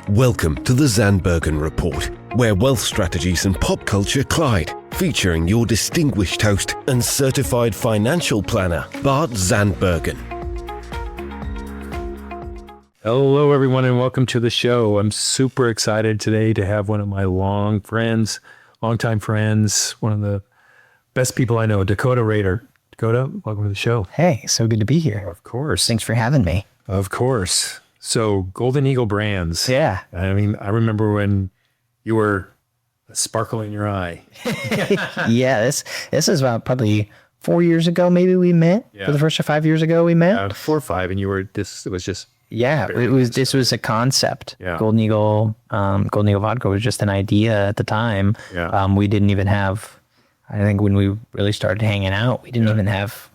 Welcome to the Zandbergen Report, where wealth strategies and pop culture collide, featuring your distinguished host and certified financial planner, Bart Zandbergen. Hello, everyone, and welcome to the show. I'm super excited today to have one of my longtime friends, one of the best people I know, Dakota Rader. Dakota, welcome to the show. Hey, so good to be here. Of course. Thanks for having me. Of course. So Golden Eagle Brands. Yeah. I mean, I remember when you were a sparkle in your eye. Yeah, this is about probably 4 years ago, maybe we met. Yeah. For the first 5 years ago we met. 4 or 5, and this was just... Yeah, this was a concept. Yeah. Golden Eagle Vodka was just an idea at the time. Yeah. We didn't even have, I think when we really started hanging out, we didn't have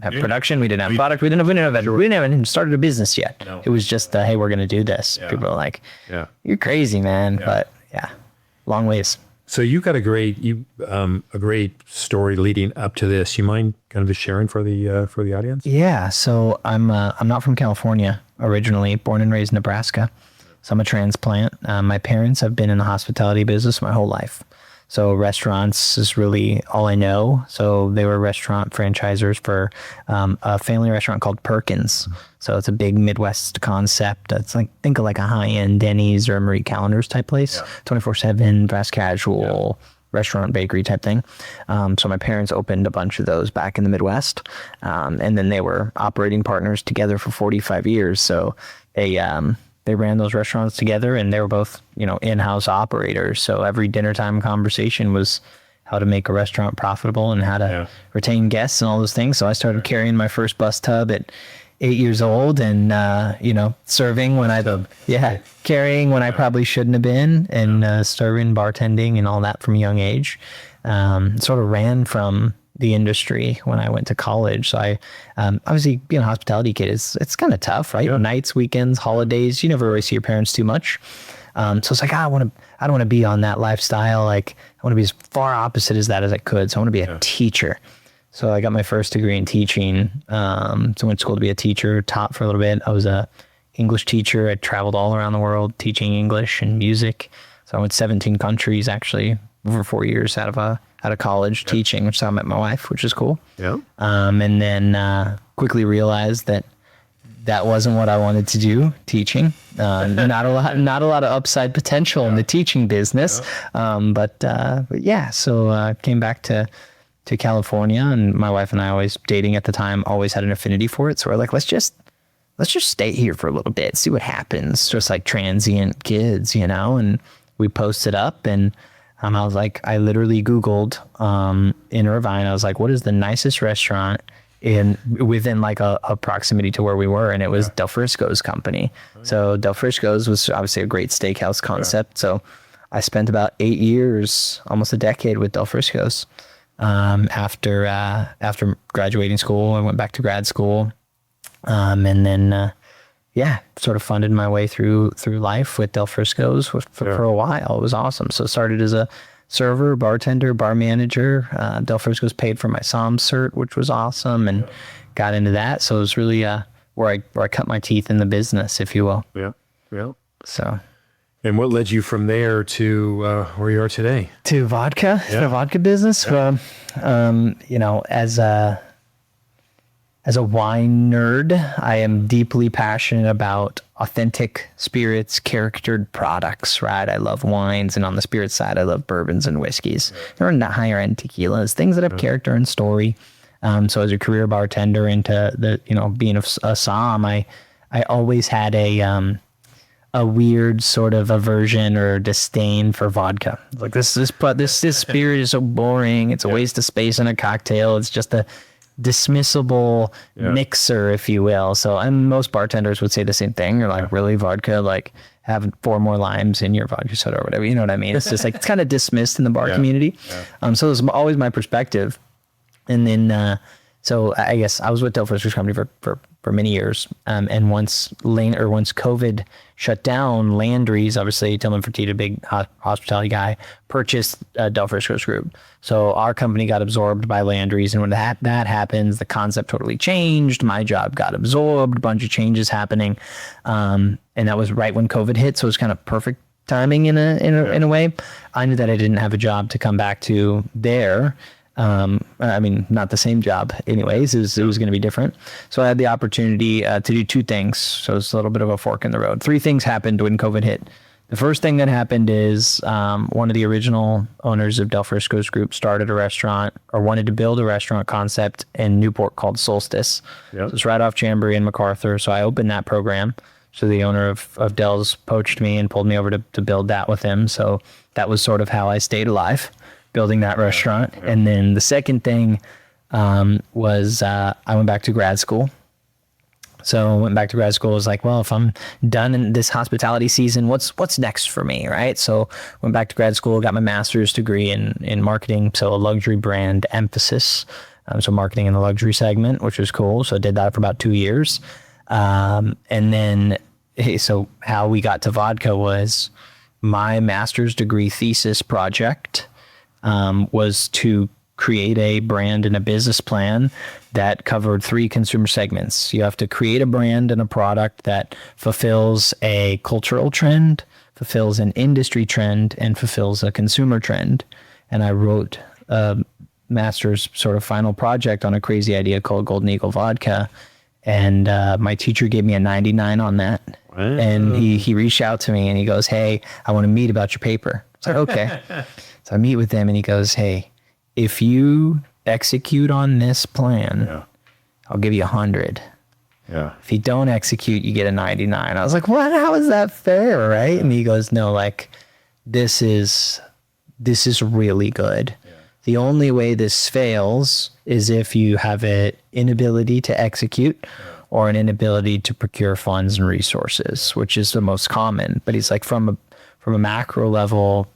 production. We didn't have product. We didn't even started a business yet. No. It was just, hey, we're going to do this. Yeah. People are like, Yeah. you're crazy, man. Yeah. But yeah, long ways. So you got a great story leading up to this. You mind kind of just sharing for the audience? Yeah. So I'm not from California originally, born and raised in Nebraska. So I'm a transplant. My parents have been in the hospitality business my whole life. So restaurants is really all I know. So they were restaurant franchisors for a family restaurant called Perkins. So it's a big Midwest concept. It's like, think of like a high-end Denny's or a Marie Callender's type place, 24/7, fast casual, restaurant, bakery type thing. So my parents opened a bunch of those back in the Midwest. And then they were operating partners together for 45 years. So they ran those restaurants together, and they were both, in-house operators. So every dinner time conversation was how to make a restaurant profitable and how to retain guests and all those things. So I started carrying my first bus tub at 8 years old, and serving when carrying when I probably shouldn't have been, and serving, bartending, and all that from a young age. Sort of ran from the industry when I went to college. So I, obviously being a hospitality kid, it's kind of tough, right? Yeah. Nights, weekends, holidays, you never really see your parents too much. So it's like, I don't want to be on that lifestyle. Like I want to be as far opposite as that as I could. So I want to be a teacher. So I got my first degree in teaching. So I went to school to be a teacher, taught for a little bit. I was a English teacher. I traveled all around the world teaching English and music. So I went 17 countries actually over 4 years out of college teaching, which is how I met my wife, which is cool. Yeah. And then quickly realized that wasn't what I wanted to do, teaching. Not a lot of upside potential in the teaching business. Yeah. So came back to California, and my wife and I, always dating at the time, always had an affinity for it. So we're like, let's just stay here for a little bit, see what happens. Just like transient kids, and we posted up, and I was like, I literally Googled in Irvine. I was like, what is the nicest restaurant within like a proximity to where we were? And it was Del Frisco's company. So Del Frisco's was obviously a great steakhouse concept. So I spent about 8 years, almost a decade with Del Frisco's. After graduating school, I went back to grad school. And then, sort of funded my way through life with Del Frisco's for a while. It was awesome. So started as a server, bartender, bar manager. Del Frisco's paid for my SOM cert, which was awesome, and got into that. So it was really where I cut my teeth in the business, if you will. Yeah, yeah. So. And what led you from there to where you are today? To vodka, the vodka business. Yeah. As a wine nerd, I am deeply passionate about authentic spirits, charactered products, right? I love wines, and on the spirit side, I love bourbons and whiskeys. There are not higher end tequilas, things that have character and story. So as a career bartender into being a SOM, I always had a weird sort of aversion or disdain for vodka. Like this spirit is so boring. It's a waste of space in a cocktail. It's just a dismissible mixer, if you will. So, and most bartenders would say the same thing. You're like, really, vodka? Like, have 4 more limes in your vodka soda or whatever. You know what I mean? It's just like, it's kind of dismissed in the bar community. Yeah. So it was always my perspective. And then, so I guess I was with Del Frisco's company for for many years. And once COVID shut down, Landry's, obviously Tillman Fertitta, big hospitality guy, purchased Del Frisco's group. So our company got absorbed by Landry's, and when that happens, the concept totally changed. My job got absorbed, a bunch of changes happening, and that was right when COVID hit. So it was kind of perfect timing in a way. I knew that I didn't have a job to come back to there. I mean, not the same job anyways, it was going to be different. So I had the opportunity to do two things. So it's a little bit of a fork in the road. Three things happened when COVID hit. The first thing that happened is one of the original owners of Del Frisco's group started a restaurant, or wanted to build a restaurant concept in Newport called Solstice. Yep. So it's right off Jamboree and MacArthur. So I opened that program. So the owner of Del's poached me and pulled me over to build that with him. So that was sort of how I stayed alive, building that restaurant. Yeah. And then the second thing was I went back to grad school. So I went back to grad school. I was like, well, if I'm done in this hospitality season, what's next for me, right? So went back to grad school, got my master's degree in marketing, so a luxury brand emphasis. So marketing in the luxury segment, which was cool. So I did that for about 2 years. And then, so how we got to vodka was my master's degree thesis project was to create a brand and a business plan that covered 3 consumer segments. You have to create a brand and a product that fulfills a cultural trend, fulfills an industry trend, and fulfills a consumer trend. And I wrote a master's sort of final project on a crazy idea called Golden Eagle Vodka. And my teacher gave me a 99 on that. Wow. And he reached out to me and he goes, hey, I want to meet about your paper. I said, okay. So I meet with him and he goes, hey, if you execute on this plan, I'll give you 100. Yeah. If you don't execute, you get a 99. I was like, what? How is that fair? Right? And he goes, no, like this is really good. Yeah. The only way this fails is if you have an inability to execute or an inability to procure funds and resources, which is the most common. But he's like, from a macro level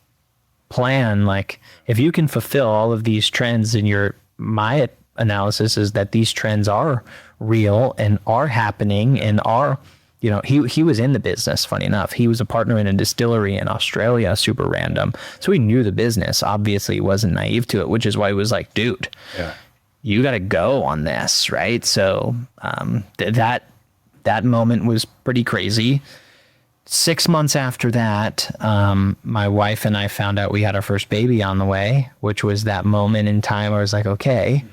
plan, like if you can fulfill all of these trends, and my analysis is that these trends are real and are happening and are, you know, he was in the business, funny enough. He was a partner in a distillery in Australia, super random. So he knew the business. Obviously he wasn't naive to it, which is why he was like, dude, you got to go on this, right? So that moment was pretty crazy. 6 months after that, my wife and I found out we had our first baby on the way, which was that moment in time where I was like, okay,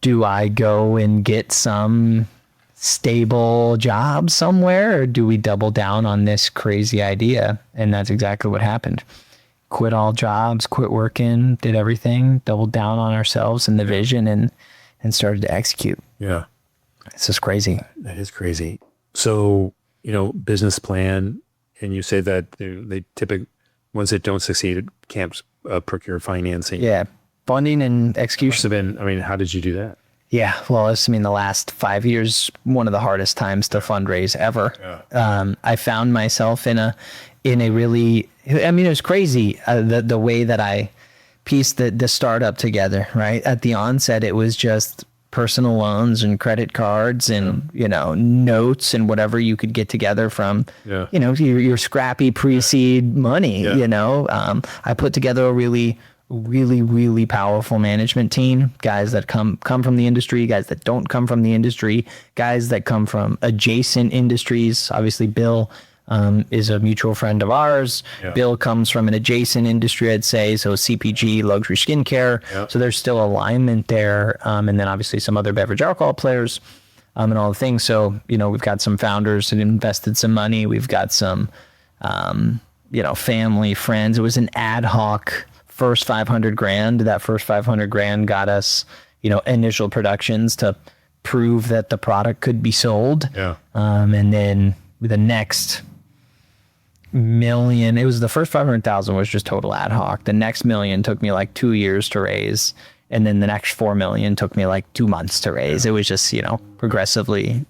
do I go and get some stable job somewhere, or do we double down on this crazy idea? And that's exactly what happened. Quit all jobs, quit working, did everything, doubled down on ourselves and the vision, and started to execute. Yeah. It's just crazy. That is crazy. So, you know, business plan, and you say that they typically, ones that don't succeed can't procure financing. Yeah. Funding and execution. Must have been, I mean, how did you do that? Yeah, well, the last 5 years, one of the hardest times to fundraise ever. Yeah. I found myself in a really, I mean, it was crazy, the way that I pieced the startup together, right? At the onset, it was just personal loans and credit cards and, you know, notes and whatever you could get together from, you know, your scrappy pre-seed money, you know. I put together a really powerful management team, guys that come from the industry, guys that don't come from the industry, guys that come from adjacent industries. Obviously, Bill is a mutual friend of ours. Yeah. Bill comes from an adjacent industry, I'd say, so CPG, luxury skincare. Yeah. So there's still alignment there. And then obviously some other beverage alcohol players and all the things. So, you know, we've got some founders that invested some money. We've got some, you know, family, friends. It was an ad hoc first $500,000. That first $500,000 got us, you know, initial productions to prove that the product could be sold. Yeah. And then the next million, it was the first 500,000 was just total ad hoc. The next million took me like 2 years to raise. And then the next 4 million took me like 2 months to raise. It was just, progressively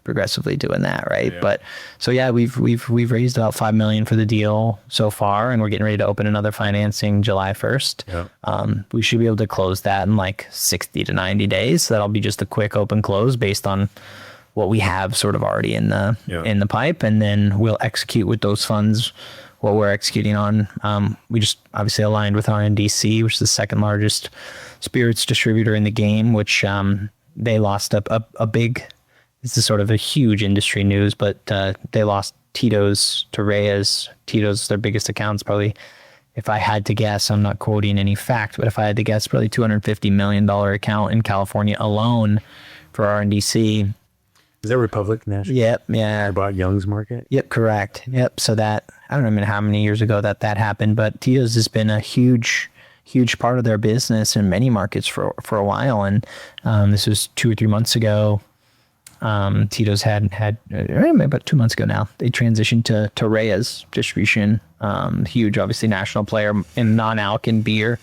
doing that. Right. But so, yeah, we've raised about 5 million for the deal so far, and we're getting ready to open another financing July 1st. We should be able to close that in like 60 to 90 days. So that'll be just a quick open close based on what we have sort of already in the pipe. And then we'll execute with those funds what we're executing on. We just obviously aligned with RNDC, which is the second largest spirits distributor in the game, which they lost a big, this is sort of a huge industry news, but they lost Tito's to Reyes. Tito's, their biggest account's probably, if I had to guess, I'm not quoting any fact, but if I had to guess, probably $250 million account in California alone for RNDC. Is that Republic National? Yep. Yeah. About Young's Market? Yep. Correct. Yep. So that, I don't remember how many years ago that happened, but Tito's has been a huge part of their business in many markets for a while. And this was 2 or 3 months ago. Tito's had about 2 months ago now, they transitioned to Reyes distribution. Huge, obviously national player in non-alc and beer.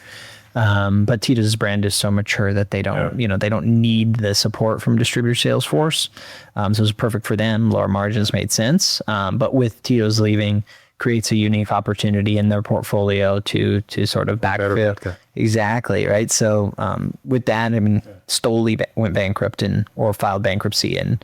But Tito's brand is so mature that they don't, they don't need the support from distributor sales force. So it was perfect for them. Lower margins made sense. But with Tito's leaving, creates a unique opportunity in their portfolio to sort of backfill. Exactly. Right. So, with that, I mean, Stoli went bankrupt or filed bankruptcy in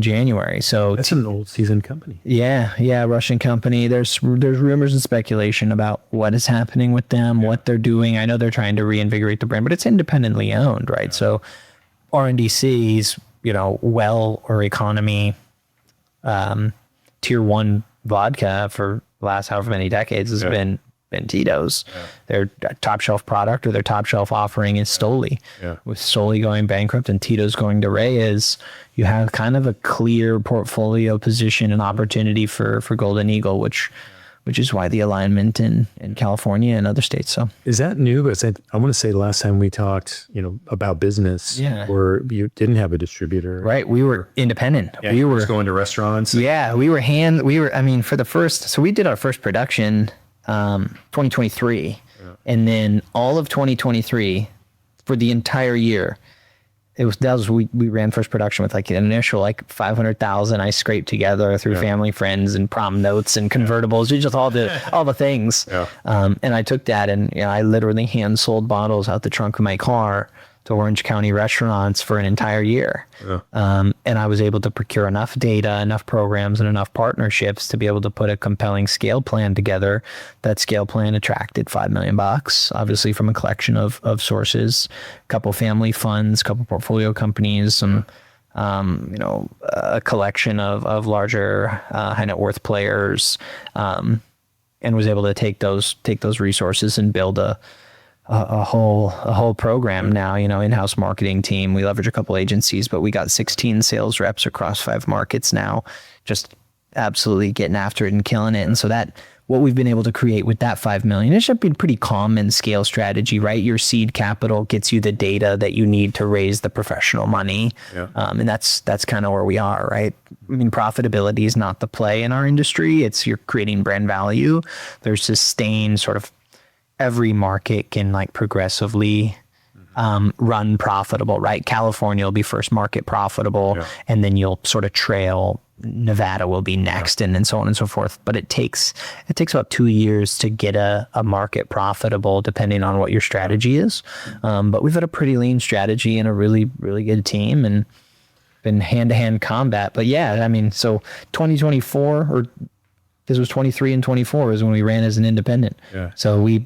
January. So that's an old seasoned company. Yeah. Russian company. There's rumors and speculation about what is happening with them, what they're doing. I know they're trying to reinvigorate the brand, but it's independently owned, right? So RNDC's, well or economy, tier 1 vodka for the last however many decades has been Tito's. Their top shelf product or their top shelf offering is Stoli. With Stoli going bankrupt and Tito's going to Reyes, you have kind of a clear portfolio position and opportunity for Golden Eagle, which is why the alignment in California and other states. So is that new? But I want to say the last time we talked, about business, where you didn't have a distributor, right? We were independent. Yeah, we were just going to restaurants. Yeah, for the first. So we did our first production, 2023, and then all of 2023 for the entire year. We ran first production with like an initial like 500,000 I scraped together through family, friends, and prom notes and convertibles, just all the things. And I took that and I literally hand sold bottles out the trunk of my car to Orange County restaurants for an entire year. And I was able to procure enough data, enough programs, and enough partnerships to be able to put a compelling scale plan together. That scale plan attracted $5 million, obviously from a collection of sources, a couple family funds, a couple portfolio companies, some a collection of larger high net worth players, and was able to take those resources and build a whole program now, in-house marketing team. We leverage a couple agencies, but we got 16 sales reps across 5 markets now, just absolutely getting after it and killing it. And so that what we've been able to create with that 5 million, it should be a pretty common scale strategy, right? Your seed capital gets you the data that you need to raise the professional money. And that's kind of where we are, right? I mean, profitability is not the play in our industry. It's you're creating brand value. There's sustained sort of every market can like progressively run profitable, right? California will be first market profitable, and then you'll sort of trail. Nevada will be next, and so on and so forth. But it takes about 2 years to get a market profitable, depending on what your strategy is. But we've had a pretty lean strategy and a really, really good team, and been hand-to-hand combat. But yeah, I mean, so 2024 or this was 23 and 24 is when we ran as an independent. So we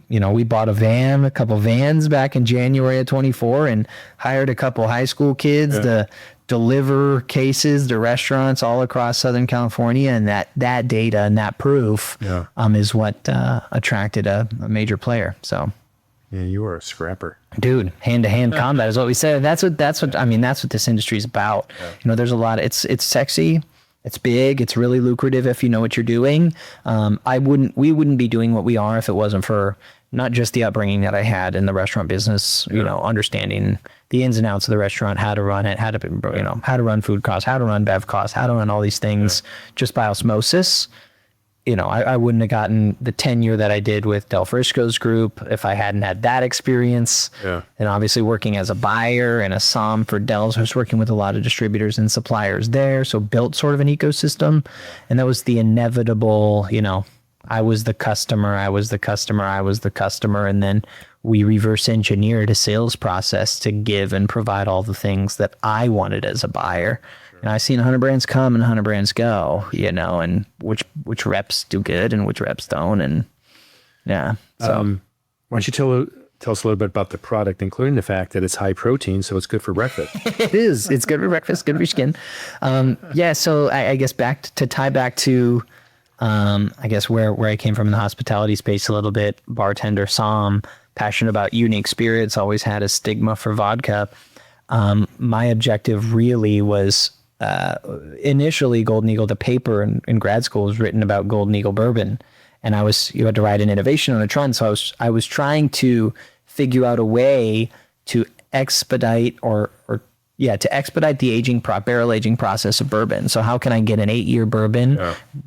bought a couple vans back in January of 24 and hired a couple high school kids to deliver cases to restaurants all across Southern California. And that data and that proof is what attracted a major player. So yeah, you were a scrapper, dude. Hand-to-hand combat is what we said. That's what this industry is about. There's a lot. It's sexy. It's big. It's really lucrative if you know what you're doing. We wouldn't be doing what we are if it wasn't for not just the upbringing that I had in the restaurant business, understanding the ins and outs of the restaurant, how to run it, how to run food costs, how to run bev costs, how to run all these things just by osmosis. I wouldn't have gotten the tenure that I did with Del Frisco's group if I hadn't had that experience. Yeah. And obviously working as a buyer and a SOM for Del's, I was working with a lot of distributors and suppliers there. So built sort of an ecosystem. And that was the inevitable, I was the customer. And then we reverse engineered a sales process to give and provide all the things that I wanted as a buyer. And I've seen 100 brands come and 100 brands go, and which reps do good and which reps don't. And yeah. So why don't you tell us a little bit about the product, including the fact that it's high protein, so it's good for breakfast. It is. It's good for breakfast, good for your skin. So I guess to tie back to, I guess where I came from in the hospitality space a little bit, bartender, SOM, passionate about unique spirits, always had a stigma for vodka. My objective really was, initially Golden Eagle, the paper in grad school was written about Golden Eagle bourbon. And you had to write an innovation on a trend. So I was trying to figure out a way to expedite to expedite the barrel aging process of bourbon. So how can I get an 8-year bourbon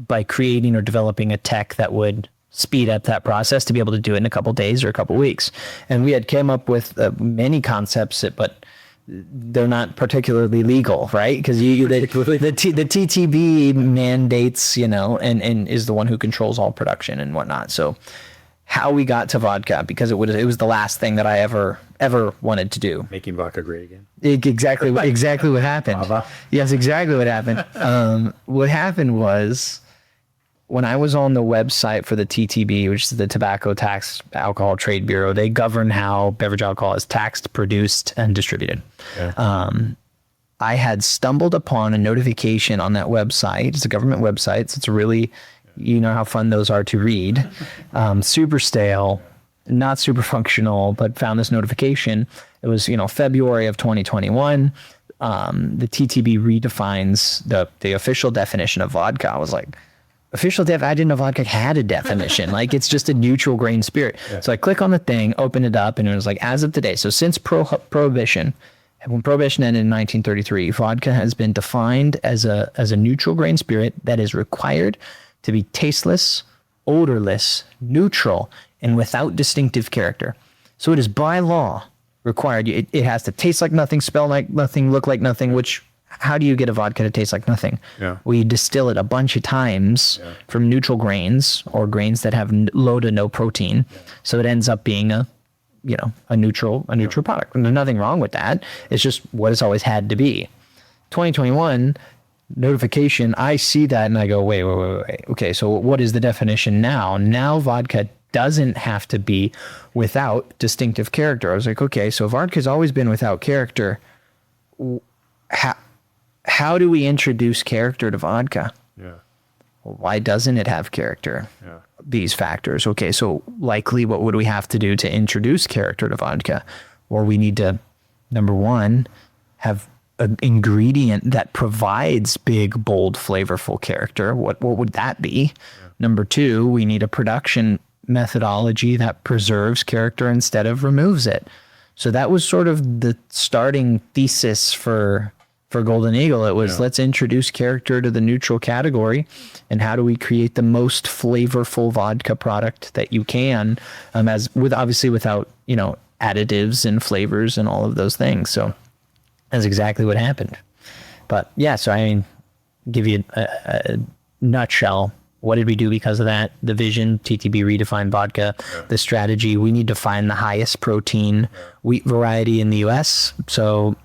by creating or developing a tech that would speed up that process to be able to do it in a couple days or a couple weeks? And we had came up with many concepts, but they're not particularly legal, right? Because the TTB mandates, and is the one who controls all production and whatnot. So how we got to vodka, because it was the last thing that I ever wanted to do. Making vodka great again. Exactly what happened. Yes, exactly what happened. What happened was, when I was on the website for the TTB, which is the Tobacco Tax Alcohol Trade Bureau, they govern how beverage alcohol is taxed, produced, and distributed. Yeah. I had stumbled upon a notification on that website. It's a government website, so it's really, how fun those are to read. Super stale, not super functional, but found this notification. It was, February of 2021. The TTB redefines the official definition of vodka. I was like, official I didn't know vodka had a definition. Like, it's just a neutral grain spirit. Yeah. So I click on the thing, open it up, and it was like, as of today. So since Prohibition, when Prohibition ended in 1933, vodka has been defined as a neutral grain spirit that is required to be tasteless, odorless, neutral, and without distinctive character. So it is by law required. It has to taste like nothing, smell like nothing, look like nothing, which... How do you get a vodka to taste like nothing? Yeah. We distill it a bunch of times from neutral grains or grains that have low to no protein. Yeah. So it ends up being a neutral product. And there's nothing wrong with that. It's just what it's always had to be. 2021 notification, I see that and I go, wait. Okay, so what is the definition now? Now vodka doesn't have to be without distinctive character. I was like, okay, so vodka's always been without character. How do we introduce character to vodka? Yeah. Well, why doesn't it have character? Yeah. These factors. Okay, so likely what would we have to do to introduce character to vodka? Or we need to, number one, have an ingredient that provides big, bold, flavorful character. What would that be? Yeah. Number two, we need a production methodology that preserves character instead of removes it. So that was sort of the starting thesis for Golden Eagle. It was, let's introduce character to the neutral category, and how do we create the most flavorful vodka product that you can, obviously without additives and flavors and all of those things. So that's exactly what happened. But yeah, so give you a nutshell. What did we do because of that? The vision, TTB redefined vodka. Yeah. The strategy, we need to find the highest protein wheat variety in the US. So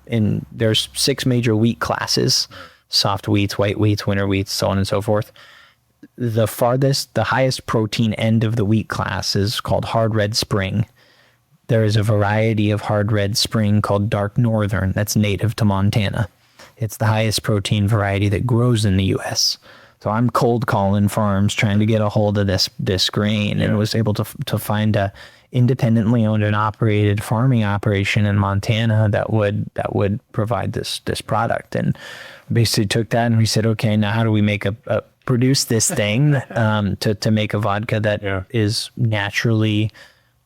there's 6 major wheat classes: soft wheats, white wheats, winter wheats, so on and so forth. The highest protein end of the wheat class is called hard red spring. There is a variety of hard red spring called dark northern that's native to Montana. It's the highest protein variety that grows in the US. So I'm cold calling farms trying to get a hold of this grain, and was able to find a independently owned and operated farming operation in Montana that would provide this product. And basically took that and we said, okay, now how do we produce this thing to make a vodka that is naturally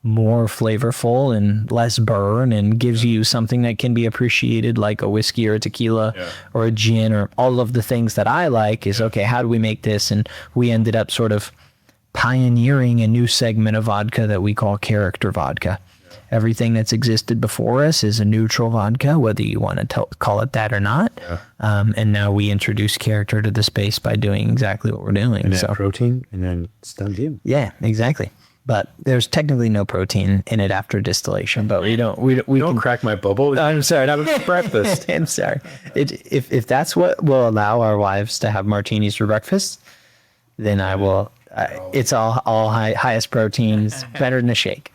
more flavorful and less burn and gives you something that can be appreciated like a whiskey or a tequila or a gin or all of the things that I like is, okay, how do we make this? And we ended up sort of pioneering a new segment of vodka that we call Character Vodka. Everything that's existed before us is a neutral vodka, whether you want to call it that or not. And now we introduce character to the space by doing exactly what we're doing. And so protein, and then it's done deal. Yeah, exactly. But there's technically no protein in it after distillation. But we don't Crack my bubble. I'm sorry, not for breakfast. I'm sorry. If that's what will allow our wives to have martinis for breakfast, then I will. It's all highest proteins, better than a shake.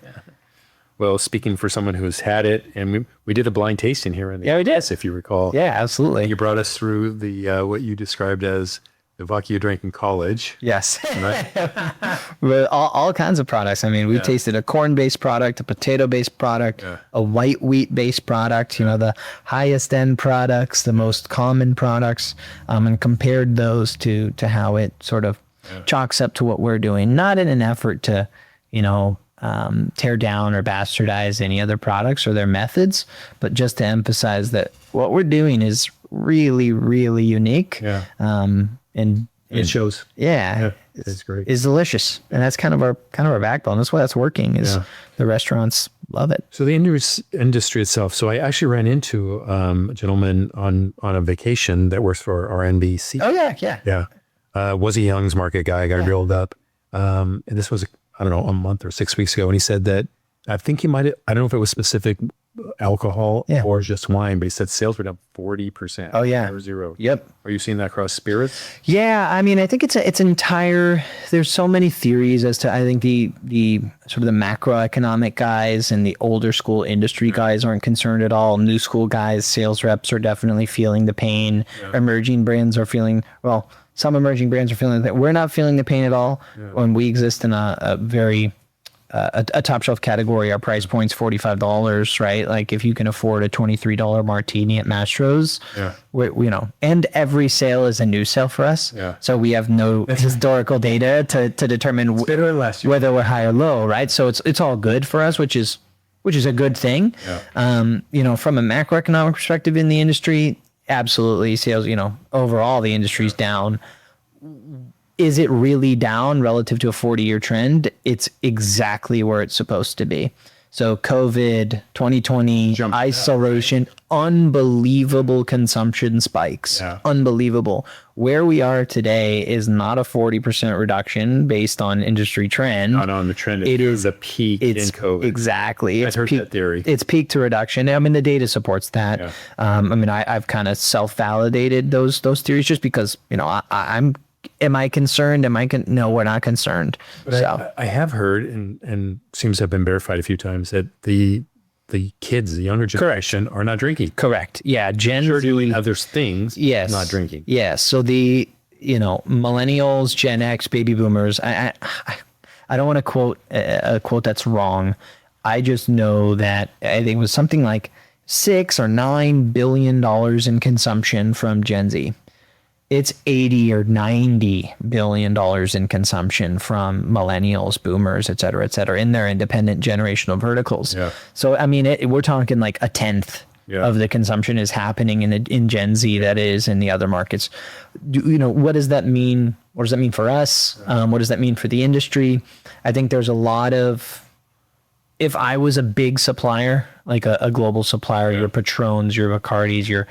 Well, speaking for someone who's had it, and we did a blind tasting here in the we did, if you recall. Yeah, absolutely. You brought us through the what you described as the vodka you drank in college. Yes. Right? With all kinds of products. I mean, we've tasted a corn-based product, a potato-based product, a white wheat-based product, the highest end products, the most common products, and compared those to how it sort of chalks up to what we're doing. Not in an effort to, tear down or bastardize any other products or their methods, but just to emphasize that what we're doing is really, really unique. And it shows. Yeah, it's great. It's delicious, and that's kind of our backbone. That's why that's working. Is the restaurants love it. So the industry itself. So I actually ran into a gentleman on a vacation that works for RNBC. Oh yeah. Was a Young's Market guy. Got reeled up, and this was a month or 6 weeks ago, and he said that I think he might have, I don't know if it was specific alcohol or just wine, but he said sales were down 40%. Oh yeah. 0. Yep. Are you seeing that across spirits? Yeah. I mean, I think it's entire, there's so many theories as to, I think the sort of the macroeconomic guys and the older school industry guys aren't concerned at all. New school guys, sales reps are definitely feeling the pain. Emerging brands are feeling, some emerging brands are feeling that we're not feeling the pain at all when we exist in a very a top shelf category. Our price point's $45, right? Like if you can afford a $23 martini at Mastro's, and every sale is a new sale for us. So we have no historical data to determine whether we're high or low, right? So it's all good for us, which is a good thing. From a macroeconomic perspective in the industry, absolutely sales, overall the industry's down. Is it really down relative to a 40-year trend? It's exactly where it's supposed to be. So COVID, 2020, isolation, unbelievable consumption spikes. Unbelievable. Where we are today is not a 40% reduction based on industry trend. Not on the trend. It is a peak in COVID. Exactly. I've heard that theory. It's peak to reduction. I mean, the data supports that. I've kind of self-validated those theories just because, am I concerned? No, we're not concerned. But I have heard and seems to have been verified a few times that the kids, the younger generation, are not drinking. Correct. Yeah. Gen Z, doing other things. Yes. Not drinking. Yes. So the, millennials, Gen X, baby boomers, I don't want to quote a quote that's wrong. I just know that I think it was something like $6 or $9 billion in consumption from Gen Z. It's $80 or $90 billion in consumption from millennials, boomers, et cetera, in their independent generational verticals. So, I mean, we're talking like a tenth of the consumption is happening in Gen Z that is in the other markets. What does that mean? What does that mean for us? What does that mean for the industry? I think there's a lot of, if I was a big supplier, like a global supplier, your Patrons, your Bacardis,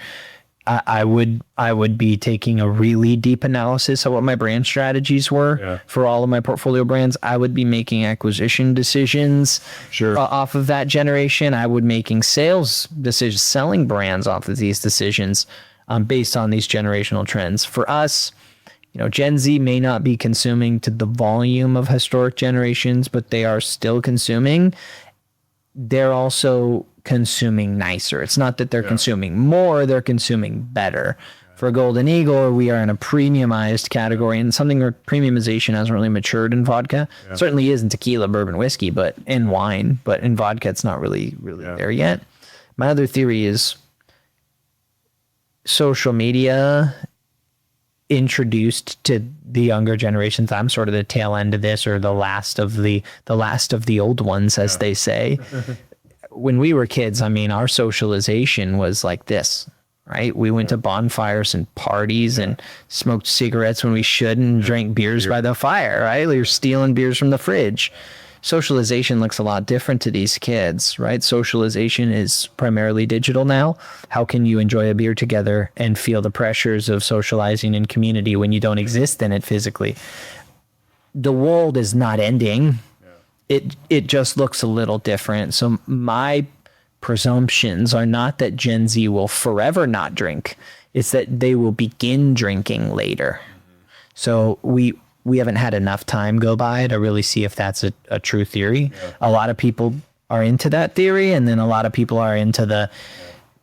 I would be taking a really deep analysis of what my brand strategies were for all of my portfolio brands. I would be making acquisition decisions off of that generation. I would making sales decisions, selling brands off of these decisions based on these generational trends. For us, Gen Z may not be consuming to the volume of historic generations, but they are still consuming. They're also consuming nicer. It's not that they're consuming more, they're consuming better. For Golden Eagle, we are in a premiumized category, and something where premiumization hasn't really matured in vodka. Certainly is in tequila, bourbon, whiskey, but in wine, but in vodka, it's not really there yet. My other theory is social media introduced to the younger generations. I'm sort of the tail end of this, or the last of the old ones, as they say. When we were kids, I mean, our socialization was like this, right? We went to bonfires and parties and smoked cigarettes when we shouldn't, and drank beers by the fire, right? We were stealing beers from the fridge. Socialization looks a lot different to these kids, right? Socialization is primarily digital now. How can you enjoy a beer together and feel the pressures of socializing in community when you don't exist in it physically? The world is not ending. It just looks a little different. So my presumptions are not that Gen Z will forever not drink. It's that they will begin drinking later. So we haven't had enough time go by to really see if that's a true theory. A lot of people are into that theory, and then a lot of people are into the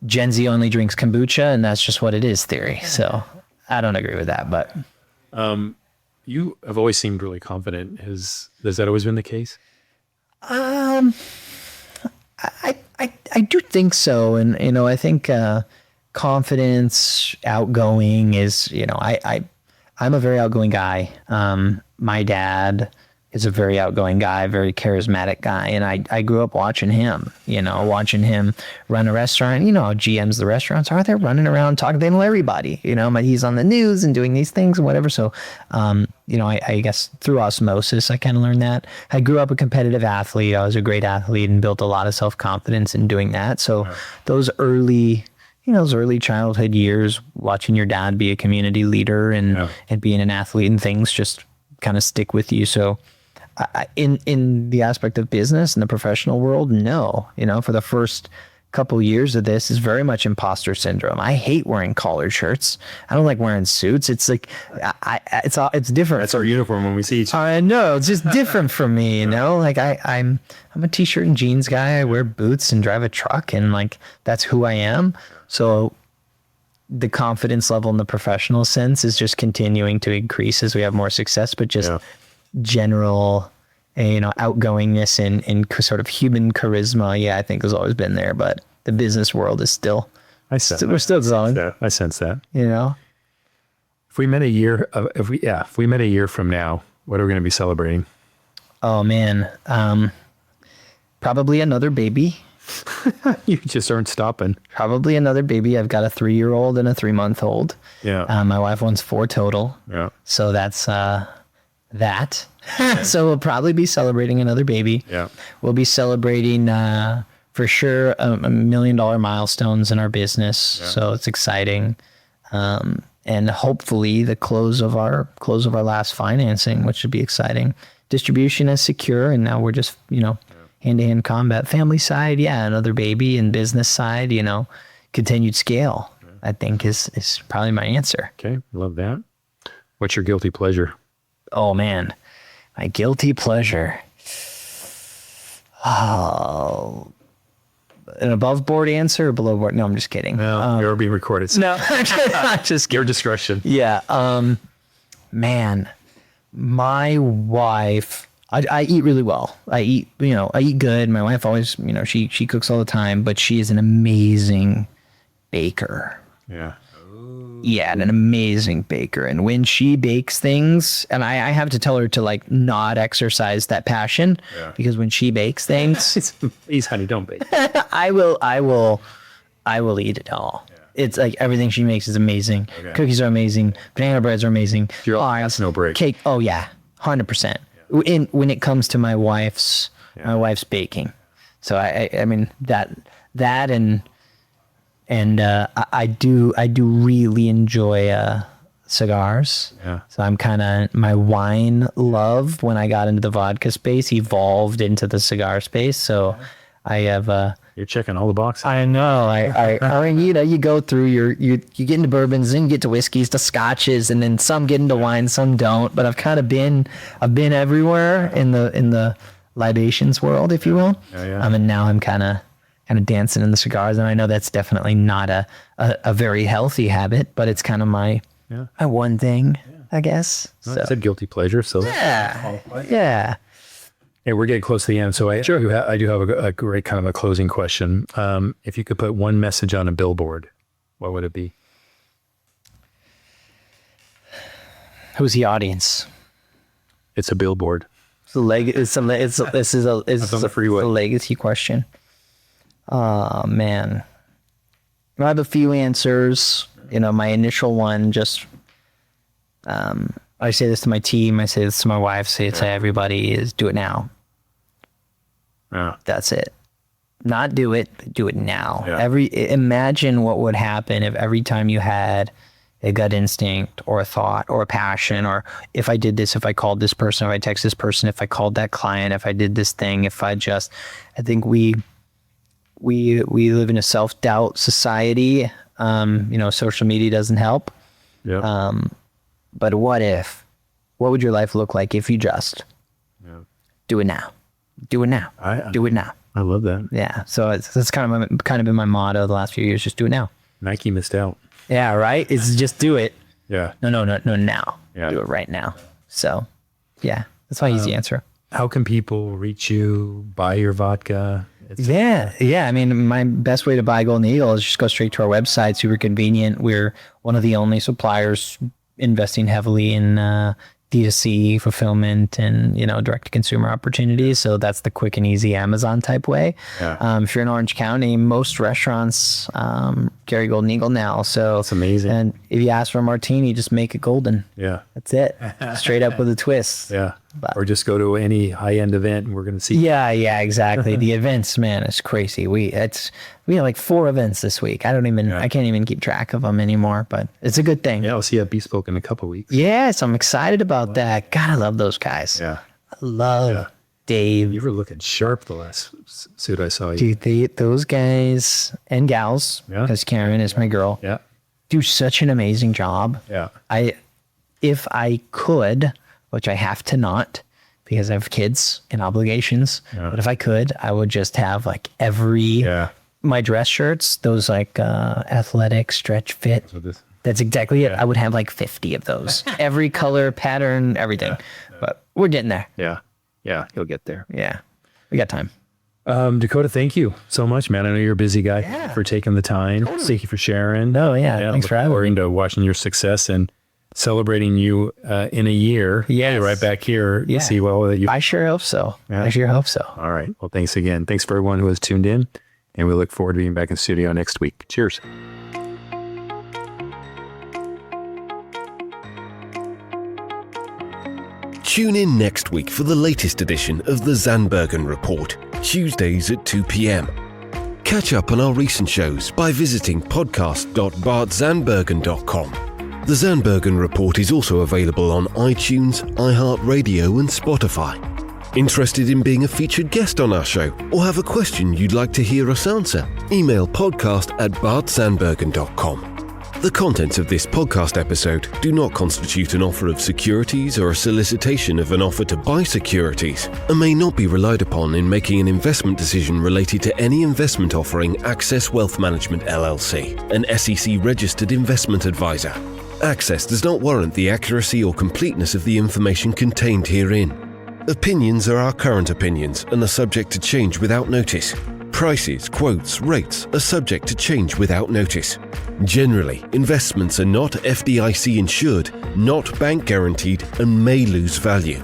Gen Z only drinks kombucha, and that's just what it is theory. So I don't agree with that, but. You have always seemed really confident. Has that always been the case? I do think so. And, I think confidence, outgoing is, I'm a very outgoing guy. My dad is a very outgoing guy, very charismatic guy. And I grew up watching him run a restaurant. You know how GMs, the restaurants are, they're running around talking, they know everybody, he's on the news and doing these things and whatever. So, I guess through osmosis, I kind of learned that. I grew up a competitive athlete. I was a great athlete and built a lot of self-confidence in doing that. So those early childhood years, watching your dad be a community leader and being an athlete and things just kind of stick with you. So in the aspect of business and the professional world, no, for the first couple years of this is very much imposter syndrome. I hate wearing collared shirts. I don't like wearing suits. It's like, it's different. That's our uniform when we see each other. I know, it's just different from me, like I'm a t-shirt and jeans guy. I wear boots and drive a truck, and like, that's who I am. So the confidence level in the professional sense is just continuing to increase as we have more success, but just general, outgoingness and sort of human charisma. I think has always been there, but the business world is still, we're still growing. I sense that. If we met a year, if we met a year from now, what are we going to be celebrating? Oh man. Probably another baby. You just aren't stopping. Probably another baby. I've got a 3-year-old and a 3-month-old. My wife wants 4 total. So that's, that. So we'll probably be celebrating another baby. We'll be celebrating for sure $1 million milestones in our business. So it's exciting. And hopefully the close of our last financing, which should be exciting. Distribution is secure, and now we're just hand-to-hand combat. Family side, another baby, and business side, continued scale. I think is probably my answer. Okay, love that. What's your guilty pleasure? Oh man, my guilty pleasure. Oh, an above board answer or below board? No, I'm just kidding. No, you're being recorded. So. No, I'm just kidding. Your discretion. Yeah. Man, my wife, I eat really well. I eat good. My wife always, she cooks all the time, but she is an amazing baker. Yeah, an amazing baker. And when she bakes things, and I have to tell her to like not exercise that passion, because when she bakes things, please, honey, don't bake. I will eat it all. It's like everything she makes is amazing. Cookies are amazing. Banana breads are amazing. That's no break. Cake. Oh yeah, 100%. When it comes to my wife's baking, so I mean that and I do really enjoy cigars. So I'm kind of, my wine love when I got into the vodka space evolved into the cigar space. So I have you're checking all the boxes. I know. I mean, you go through you get into bourbons, then you get to whiskeys, to scotches, and then some get into wine, some don't. But I've kind of been everywhere in the libations world, if you will. And now I'm kind of dancing in the cigars, and I know that's definitely not a very healthy habit, but it's kind of my one thing, I guess. No, it's a guilty pleasure. So yeah. Hey, we're getting close to the end, so I do have a great kind of a closing question. If you could put one message on a billboard, what would it be? Who's the audience? It's a billboard. This is on the freeway. a legacy question. Oh man, I have a few answers. My initial one, just I say this to my team, I say this to my wife, say it to everybody, is do it now. Yeah. That's it. Not do it, but do it now. Yeah. Imagine what would happen if every time you had a gut instinct or a thought or a passion, or if I did this, if I called this person, if I text this person, if I called that client, if I did this thing, I think we live in a self-doubt society. Social media doesn't help. Yeah. But what would your life look like if you just do it now? Do it now. Do it now. I love that. Yeah. So that's kind of been my motto the last few years. Just do it now. Nike missed out. Yeah. Right. It's just do it. Yeah. No. Now. Yeah. Do it right now. So yeah, that's my easy answer. How can people reach you, buy your vodka? Yeah. I mean, my best way to buy Golden Eagle is just go straight to our website. Super convenient. We're one of the only suppliers investing heavily in D2C fulfillment and direct to consumer opportunities. So that's the quick and easy Amazon type way. Yeah. If you're in Orange County, most restaurants carry Golden Eagle now. So that's amazing. And if you ask for a martini, just make it golden. Yeah. That's it. Straight up with a twist. Yeah. Or just go to any high-end event and we're going to see. Yeah, exactly. The events, man, it's crazy. We had like 4 events this week. I can't even keep track of them anymore, but it's a good thing. Yeah, I'll see you at Bespoke in a couple of weeks. Yes, I'm excited about that. God, I love those guys. Yeah. I love Dave. You were looking sharp the last suit I saw you. Dude, those guys and gals, because Karen is my girl, do such an amazing job. Yeah. If I could, which I have to not because I have kids and obligations, but if I could, I would just have like my dress shirts, those like athletic stretch fit. That's exactly it. I would have like 50 of those. Every color, pattern, everything. But we're getting there. Yeah. Yeah, you'll get there. Yeah. We got time. Dakota, thank you so much, man. I know you're a busy guy for taking the time. Totally. Thank you for sharing. Oh, yeah. Thanks for having me. Looking forward to watching your success and celebrating you in a year. Yeah. Right back here. Yeah. See that you. I sure hope so. Yeah. I sure hope so. All right. Well, thanks again. Thanks for everyone who has tuned in. And we look forward to being back in the studio next week. Cheers. Tune in next week for the latest edition of the Zandbergen Report, Tuesdays at 2 p.m. Catch up on our recent shows by visiting podcast.bartzandbergen.com. The Zandbergen Report is also available on iTunes, iHeartRadio and Spotify. Interested in being a featured guest on our show or have a question you'd like to hear us answer? Email podcast@bartzandbergen.com. The contents of this podcast episode do not constitute an offer of securities or a solicitation of an offer to buy securities and may not be relied upon in making an investment decision related to any investment offering Access Wealth Management LLC, an SEC-registered investment advisor. Access does not warrant the accuracy or completeness of the information contained herein. Opinions are our current opinions and are subject to change without notice. Prices, quotes, rates are subject to change without notice. Generally, investments are not FDIC insured, not bank guaranteed, and may lose value.